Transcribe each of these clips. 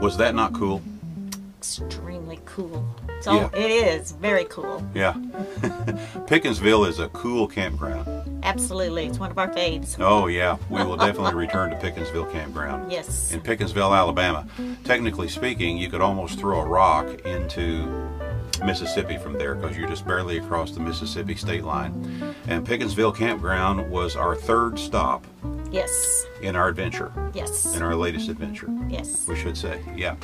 Was that not cool? Extremely cool. So Yeah. it is very cool. Yeah. Pickensville is a cool campground. Absolutely. It's one of our faves. Oh yeah, we will definitely return to Pickensville Campground. Yes. In Pickensville, Alabama. Technically speaking, you could almost throw a rock into Mississippi from there because you're just barely across the Mississippi state line. And Pickensville Campground was our third stop Yes. in our adventure. Yes. In our latest adventure, Yes. we should say. Yeah.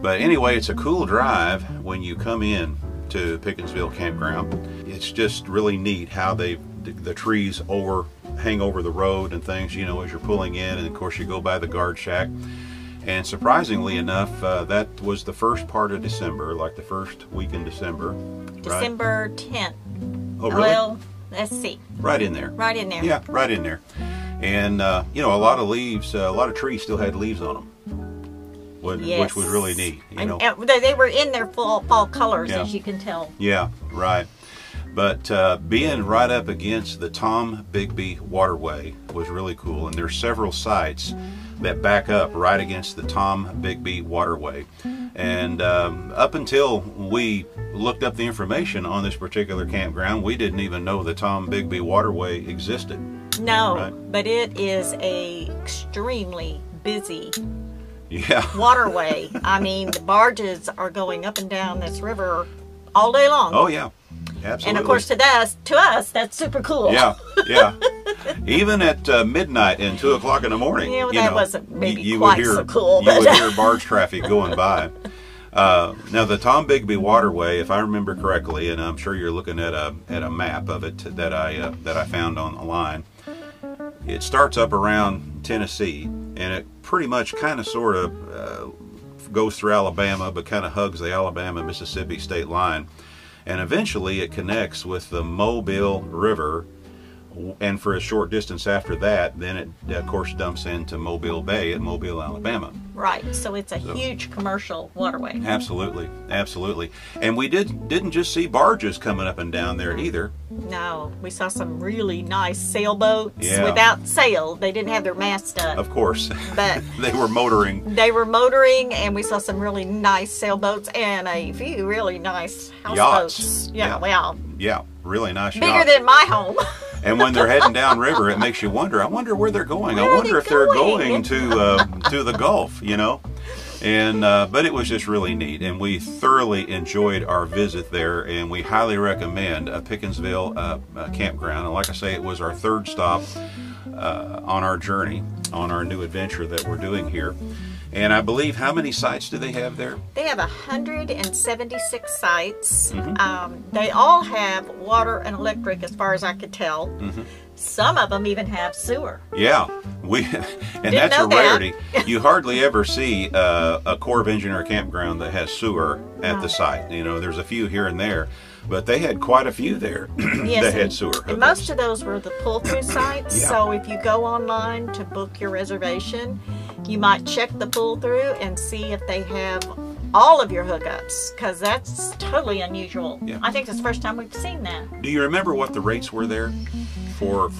But anyway, it's a cool drive when you come in to Pickensville Campground. It's just really neat how the trees hang over the road and things, you know, as you're pulling in, and of course you go by the guard shack. And surprisingly enough, that was the first part of December, like the first week in December. December 10th. Oh, really? Well, let's see. Right in there. Right in there. Yeah, right in there. And, you know, a lot of leaves, a lot of trees still had leaves on them, Yes. which was really neat. You know? And they were in their fall colors, Yeah. as you can tell. Yeah, right. But being right up against the Tom Bigby Waterway was really cool. And there's several sites that back up right against the Tom Bigby Waterway. And up until we looked up the information on this particular campground, we didn't even know the Tom Bigby Waterway existed. No, Right. but it is a extremely busy Yeah. waterway. I mean, the barges are going up and down this river all day long. Oh, yeah. Absolutely. And of course, to us, that's super cool. Yeah, yeah. Even at midnight and 2 o'clock in the morning, Yeah, well, you that know, wasn't maybe you quite would hear, so cool, You but- would hear barge traffic going by. Now, the Tom Bigby Waterway, if I remember correctly, and I'm sure you're looking at a map of it that I found online, it starts up around Tennessee, and it pretty much kind of sort of goes through Alabama, but kind of hugs the Alabama-Mississippi state line. And eventually it connects with the Mobile River, and for a short distance after that, then it of course dumps into Mobile Bay at Mobile, Alabama. Right. So it's a huge commercial waterway. Absolutely, absolutely. And we didn't just see barges coming up and down there either. No, we saw some really nice sailboats Yeah. without sail. They didn't have their mast up, Of course, but they were motoring. they were motoring, and we saw some really nice sailboats and a few really nice Yachts. houseboats. Yeah. Wow. Yeah, really nice Bigger yachts. than my home. And when they're heading downriver, it makes you wonder. I wonder where they're going. Where I are wonder they if they're going? going to the Gulf, you know. And but it was just really neat, and we thoroughly enjoyed our visit there. And we highly recommend Pickensville Campground. And like I say, it was our third stop on our journey, on our new adventure that we're doing here. And I believe, how many sites do they have there? They have 176 sites. Mm-hmm. They all have water and electric, as far as I could tell. Mm-hmm. Some of them even have sewer. Yeah, and that's a know that. rarity. You hardly ever see a Corps of Engineer campground that has sewer at the site. You know, there's a few here and there, but they had quite a few there Yes, that had and- sewer. And most of those were the pull-through sites. Yeah. So if you go online to book your reservation, you might check the pull-through and see if they have all of your hookups, because that's totally unusual. Yeah. I think it's the first time we've seen that. Do you remember what the rates were there for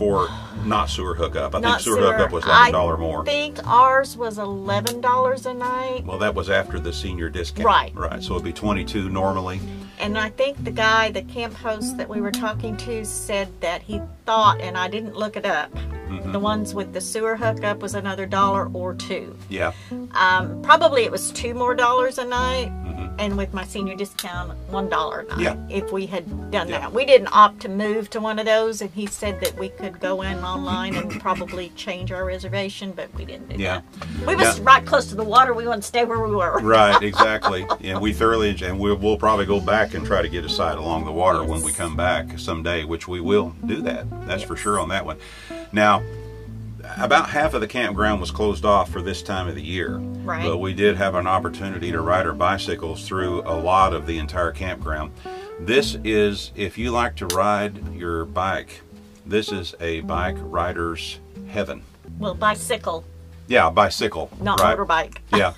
not sewer hookup? I think Not sewer sewer. hookup was like $1 more. I think ours was $11 a night. Well, that was after the senior discount. Right. Right. So it'd be $22 normally. And I think the guy, the camp host that we were talking to, said that he thought, and I didn't look it up, the ones with the sewer hookup was another $1 or $2. Yeah. Probably it was $2 more a night, and with my senior discount, $1 a night. Yeah. If we had done Yeah. that, we didn't opt to move to one of those, and he said that we could go in online and probably change our reservation, but we didn't do Yeah. that. We was right close to the water. We wanted to stay where we were. Right, exactly. And we thoroughly, and we'll probably go back and try to get a site along the water when we come back someday, which we will do that. That's for sure on that one. Now, about half of the campground was closed off for this time of the year. Right. But we did have an opportunity to ride our bicycles through a lot of the entire campground. This is, if you like to ride your bike, this is a bike rider's heaven. Well, bicycle, Yeah, bicycle. not right? motorbike. Yeah.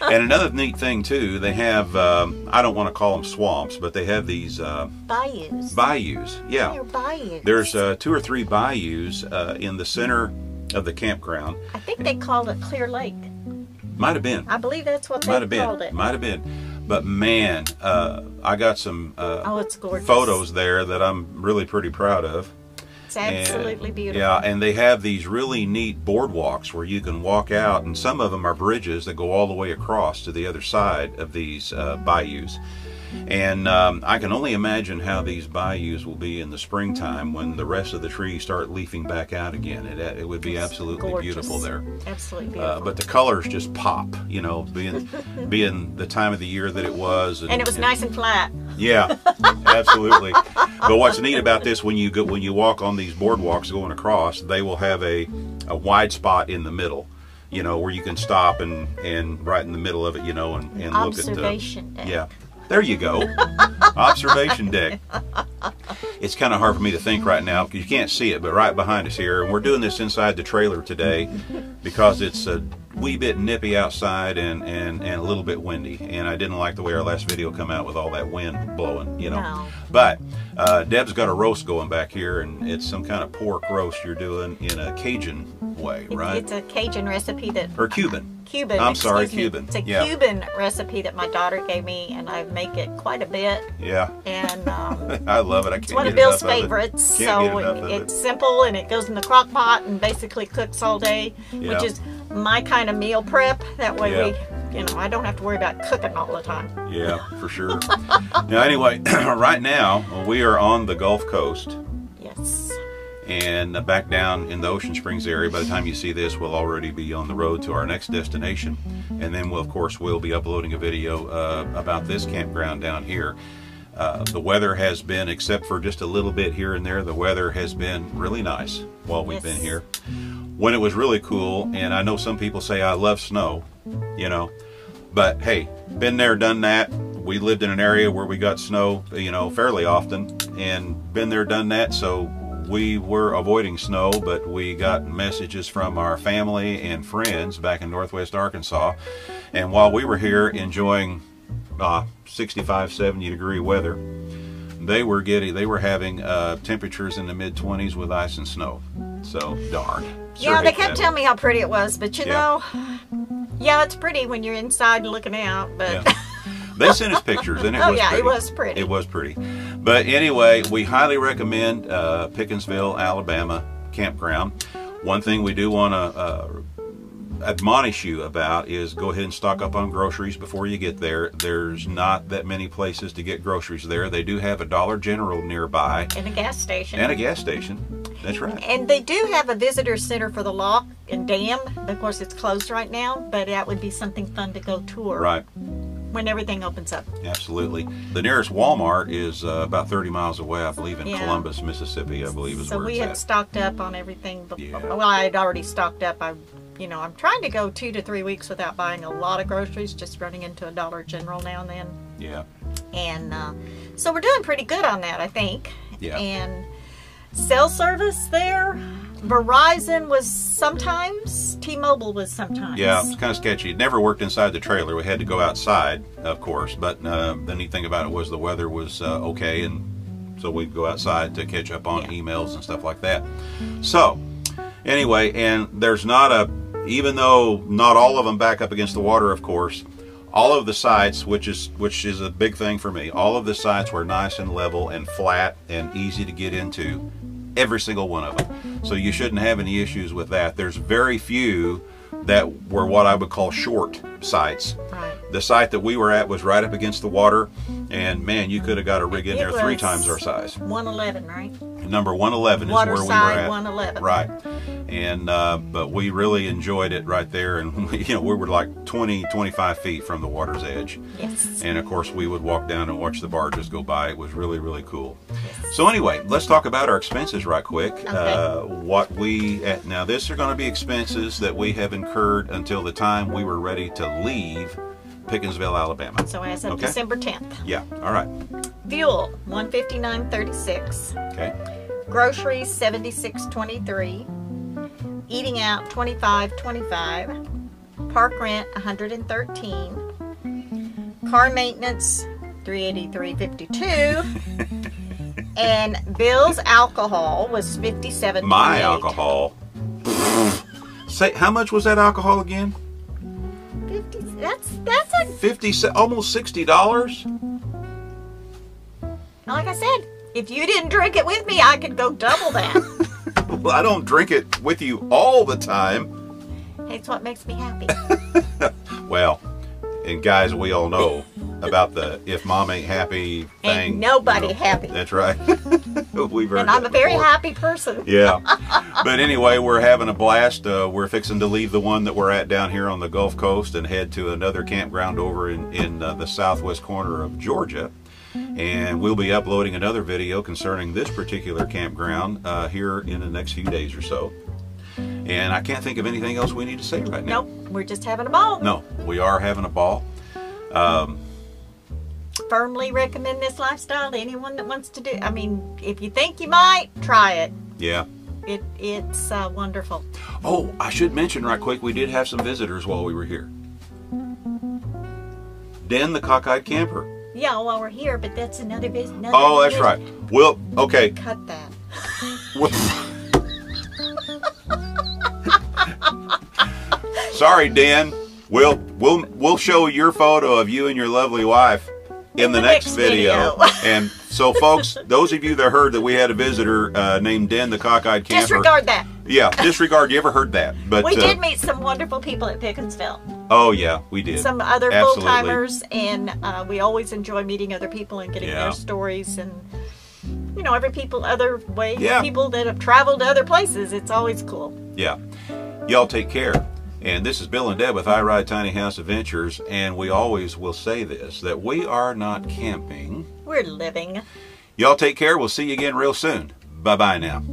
And another neat thing, too, they have, I don't want to call them swamps, but they have these Bayous. bayous. Yeah. They're bayous. There's 2 or 3 bayous in the center of the campground. I think they called it Clear Lake. Might have been. I believe that's what Might have they called been. it. Might have been. But man, I got some Oh, it's gorgeous. photos there that I'm really pretty proud of. It's absolutely And, beautiful. yeah, and they have these really neat boardwalks where you can walk out, and some of them are bridges that go all the way across to the other side of these bayous. And I can only imagine how these bayous will be in the springtime when the rest of the trees start leafing back out again. It would be absolutely gorgeous. beautiful there. Absolutely beautiful. But the colors just pop, you know, being the time of the year that it was. And it was nice and flat. Yeah, absolutely. But what's neat about this, when you walk on these boardwalks going across, they will have a wide spot in the middle, you know, where you can stop and right in the middle of it, you know, and look at the Observation deck. Yeah. There you go. Observation deck. It's kind of hard for me to think right now because you can't see it, but right behind us here, and we're doing this inside the trailer today because it's a wee bit nippy outside and a little bit windy, and I didn't like the way our last video come out with all that wind blowing, you know. No. But Deb's got a roast going back here, and it's some kind of pork roast you're doing in a Cajun way, right? It's a Cajun recipe that... Or Cuban. Cuban. I'm sorry, excuse me. Cuban. It's a Yeah. Cuban recipe that my daughter gave me, and I make it quite a bit. Yeah. And I love it. I can't it's one of get Bill's enough of it. favorites. Can't So get enough of it's it. simple, and it goes in the crock pot and basically cooks all day, Yeah. which is my kind of meal prep. That way Yeah. I don't have to worry about cooking all the time. Yeah, for sure. Now, anyway, right now we are on the Gulf Coast Yes. and back down in the Ocean Springs area. By the time you see this, we'll already be on the road to our next destination, and then we'll be uploading a video about this campground down here. The weather has been, except for just a little bit here and there, the weather has been really nice while we've been here. When it was really cool, and I know some people say I love snow, you know, but hey, been there, done that. We lived in an area where we got snow, you know, fairly often, and been there, done that. So we were avoiding snow, but we got messages from our family and friends back in Northwest Arkansas, and while we were here enjoying 65, 70 degree weather, they were having temperatures in the mid-20s with ice and snow. So darn. Yeah, they kept telling me how pretty it was, but you know, yeah, it's pretty when you're inside looking out, but Yeah. They sent us pictures, and it oh was yeah, pretty. it was pretty. It was pretty. But anyway, we highly recommend Pickensville, Alabama campground. One thing we do want to admonish you about is go ahead and stock up on groceries before you get there. There's not that many places to get groceries there. They do have a Dollar General nearby. And a gas station. And a gas station. That's right. And they do have a visitor center for the lock and dam. Of course, it's closed right now, but that would be something fun to go tour. Right. When everything opens up. Absolutely. The nearest Walmart is about 30 miles away, I believe, in Yeah. Columbus, Mississippi, I believe is So where we it's had at. stocked up on everything before. Yeah. Well, I had already stocked up. I'm trying to go 2 to 3 weeks without buying a lot of groceries, just running into a Dollar General now and then. Yeah. And so we're doing pretty good on that, I think. Yeah. And cell service there, Verizon was sometimes, T-Mobile was sometimes. Yeah, it's kind of sketchy. It never worked inside the trailer. We had to go outside, of course. But the neat thing about it was the weather was okay, and so we'd go outside to catch up on emails and stuff like that. So, anyway, and there's not a, even though not all of them back up against the water, of course, all of the sites, which is a big thing for me, all of the sites were nice and level and flat and easy to get into. Every single one of them. So you shouldn't have any issues with that. There's very few that were what I would call short sites. Right. The site that we were at was right up against the water, and man, you could have got a rig in there 3 times our size. 111, right? Number 111 is where we were Waterside at. 111. Right. And but we really enjoyed it right there, and we were like 25 feet from the water's edge. Yes. And of course we would walk down and watch the barges go by. It was really, really cool. Yes. So anyway, let's talk about our expenses right quick. Okay. Now these are going to be expenses that we have incurred until the time we were ready to leave Pickensville, Alabama. So as of December 10th. Yeah, all right. Fuel, $159.36. Okay. Groceries, $76.23. Eating out, $25.25. Park rent, $113. Car maintenance, $383.52. And Bill's alcohol was $57.28. My alcohol. Say, how much was that alcohol again? 50. That's a, 50, almost $60. like I said, if you didn't drink it with me, I could go double that. Well, I don't drink it with you all the time. It's what makes me happy. Well, and guys, we all know about the if mom ain't happy thing. Ain't nobody happy. That's right. We've heard And I'm that a very before. happy person. Yeah. But anyway, we're having a blast. We're fixing to leave the one that we're at down here on the Gulf Coast and head to another campground over in the southwest corner of Georgia. And we'll be uploading another video concerning this particular campground here in the next few days or so. And I can't think of anything else we need to say right now. Nope, we're just having a ball. No, we are having a ball. Firmly recommend this lifestyle to anyone that wants to do. I mean, if you think you might, try it. Yeah. It's wonderful. Oh, I should mention right quick, we did have some visitors while we were here. Den the cockeyed camper. Yeah, while we're here, but that's another business. Oh, that's right. Well, okay. Cut that. Sorry, Dan. We'll show your photo of you and your lovely wife in the next video. And so, folks, those of you that heard that we had a visitor named Den the cockeyed camper, Disregard that. Yeah, disregard. You ever heard that? But We did meet some wonderful people at Pickensville. Oh yeah, we did. Some other Absolutely. full-timers, and we always enjoy meeting other people and getting Yeah. their stories, and other way, Yeah. people that have traveled to other places. It's always cool. Yeah. Y'all take care. And this is Bill and Deb with I Ride Tiny House Adventures, and we always will say this, that we are not camping. We're living. Y'all take care. We'll see you again real soon. Bye-bye now.